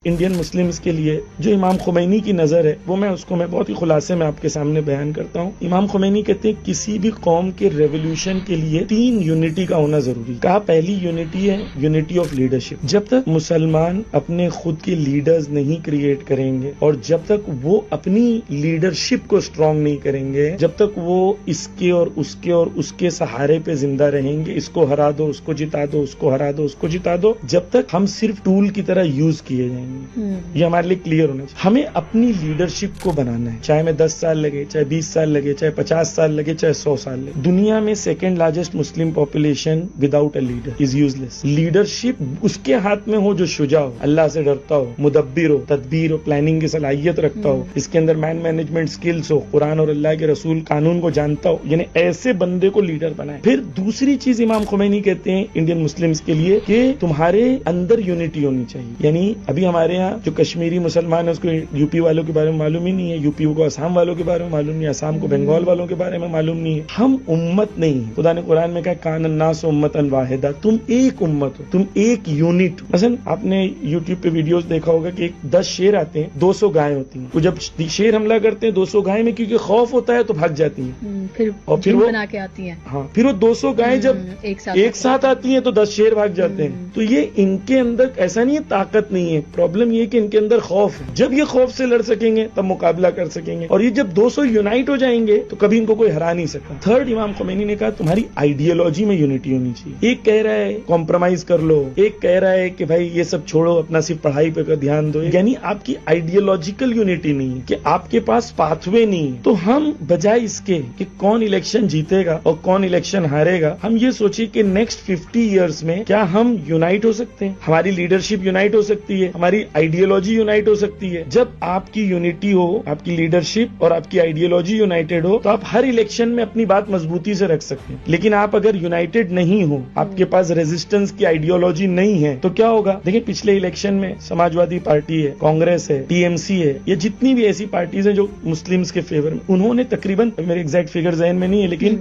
Indian Muslims کے لیے جو امام خمینی کی نظر ہے وہ میں بہت ہی خلاصے میں آپ کے سامنے بیان کرتا ہوں. امام خمینی کہتے ہیں کسی بھی قوم کے ریولیوشن کے لیے 3 یونٹی کا ہونا ضروری. کہا پہلی یونٹی ہے یونٹی آف لیڈرشپ. جب تک مسلمان اپنے خود کے لیڈرز نہیں کریٹ کریں گے اور جب تک وہ اپنی لیڈرشپ کو اسٹرانگ نہیں کریں گے، جب تک وہ اس کے اور اس کے سہارے پہ زندہ رہیں گے، اس کو ہرا دو، اس کو جتا دو، اس کو ہرا دو، اس کو جتا دو، جب تک ہم صرف ٹول کی طرح یوز کیے جائیں گے. یہ ہمارے لیے کلیئر ہونا چاہیے. ہمیں اپنی لیڈرشپ کو بنانا ہے، چاہے میں 10 سال لگے، چاہے 20 سال لگے، چاہے 50 سال لگے، چاہے 100 سال لگے. دنیا میں second largest Muslim population without a leader is useless. Leadership اس کے ہاتھ میں ہو جو شجاع ہو، اللہ سے ڈرتا ہو، مدبر ہو، تدبیر ہو، پلاننگ کی صلاحیت رکھتا ہو، اس کے اندر مینجمنٹ سکلز ہو، قرآن اور اللہ کے رسول قانون کو جانتا ہو. یعنی ایسے بندے کو لیڈر بنائے. پھر دوسری چیز امام خمینی کہتے ہیں انڈین مسلمز کے لیے کہ تمہارے اندر یونٹی ہونی چاہیے. یعنی ابھی ہمارے یہاں جو کشمیری مسلمان ہے اس کو یو پی والوں کے بارے میں معلوم ہی نہیں ہے، یو پی کو آسام والوں کے بارے میں معلوم نہیں ہے، آسام کو بنگال والوں کے بارے میں معلوم نہیں ہے. ہم امت نہیں ہیں. خدا نے قرآن میں کہا کان الناس امۃ واحدہ، تم ایک امت ہو، تم ایک یونٹ ہو. مثلا آپ نے یوٹیوب پہ ویڈیوز دیکھا ہوگا کہ 10 شیر آتے ہیں، 200 گائیں ہوتی ہیں. تو جب شیر حملہ کرتے ہیں 200 گائیں میں کیونکہ خوف ہوتا ہے تو بھاگ جاتی ہیں، پھر وہ بنا کے آتی ہیں. ہاں، پھر وہ 200 گائیں جب ایک ساتھ آتی ہیں تو 10 شیر بھاگ جاتے ہیں. تو یہ ان کے اندر ایسا نہیں ہے طاقت نہیں ہے، پرابلم یہ کہ ان کے اندر خوف ہے. جب یہ خوف سے لڑ سکیں گے تب مقابلہ کر سکیں گے، اور یہ جب 200 یونائٹ ہو جائیں گے تو کبھی ان کو کوئی ہرا نہیں سکتا. تھرڈ، امام خمینی نے کہا تمہاری آئیڈیالوجی میں یونٹی ہونی چاہیے. ایک کہہ رہا ہے کمپرومائز کر لو، ایک کہہ رہا ہے کہ بھائی یہ سب چھوڑو، اپنا صرف پڑھائی پہ دھیان دو. یعنی آپ کی آئیڈیالوجیکل یونٹی نہیں ہے کہ آپ کے پاس پاتھ وے نہیں ہے. تو ہم بجائے اس کے کہ کون الیکشن جیتے گا اور کون الیکشن ہارے گا، ہم یہ سوچیں کہ نیکسٹ 50 ایئرز میں کیا ہم یونائٹ ہو سکتے ہیں، ہماری لیڈرشپ یونائٹ ہو سکتی ہے، ہماری آئیڈیالوجی یونائٹ ہو سکتی ہے. جب آپ کی یونٹی ہو، آپ کی لیڈرشپ اور آپ کی آئیڈیالوجی یونائٹڈ ہو تو آپ ہر الیکشن میں اپنی بات مضبوطی سے رکھ سکتے ہیں. لیکن آپ اگر یونائٹڈ نہیں ہو، آپ کے پاس ریزسٹنس کی آئیڈیالوجی نہیں ہے تو کیا ہوگا؟ دیکھیں پچھلے الیکشن میں سماجوادی پارٹی ہے، کانگریس ہے، ٹی ایم سی ہے، یہ جتنی بھی ایسی پارٹیز ہیں جو مسلمز کے فیور میں، انہوں نے تقریباً، میرے ایگزیکٹ فگر ذہن میں نہیں ہے لیکن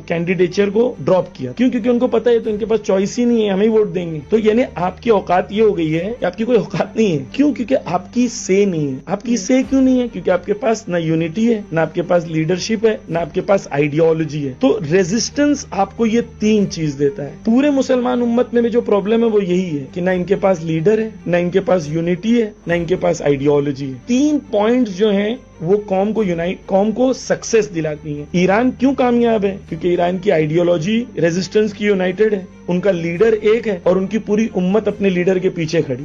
کینڈیڈیچر کو ڈراپ کیا. کیونکہ ان کو پتا ہے تو ان کے پاس چوائس ہی نہیں ہے، ہمیں ووٹ دیں گے. تو یعنی آپ کی اوقات یہ ہو گئی ہے کہ آپ کی کوئی اوقات نہیں ہے. کیوں؟ کیونکہ آپ کی سے نہیں ہے. آپ کی سے کیوں نہیں ہے؟ کیونکہ آپ کے پاس نہ یونٹی ہے، نہ آپ کے پاس لیڈرشپ ہے، نہ آپ کے پاس آئیڈیالوجی ہے. تو ریزسٹنس آپ کو یہ 3 چیز دیتا ہے. پورے مسلمان امت میں جو پرابلم ہے وہ یہی ہے کہ نہ ان کے پاس لیڈر ہے، نہ ان کے پاس یونٹی ہے، نہ ان کے پاس آئیڈیالوجی ہے. 3 پوائنٹس جو ہیں وہ قوم کو سکسیس دلاتی ہیں. ایران کیوں کامیاب ہے؟ کیونکہ ایران کی آئیڈیالوجی ریزسٹنس کی یونائٹڈ ہے، ان کا لیڈر ایک ہے اور ان کی پوری امت اپنے لیڈر کے پیچھے کھڑی.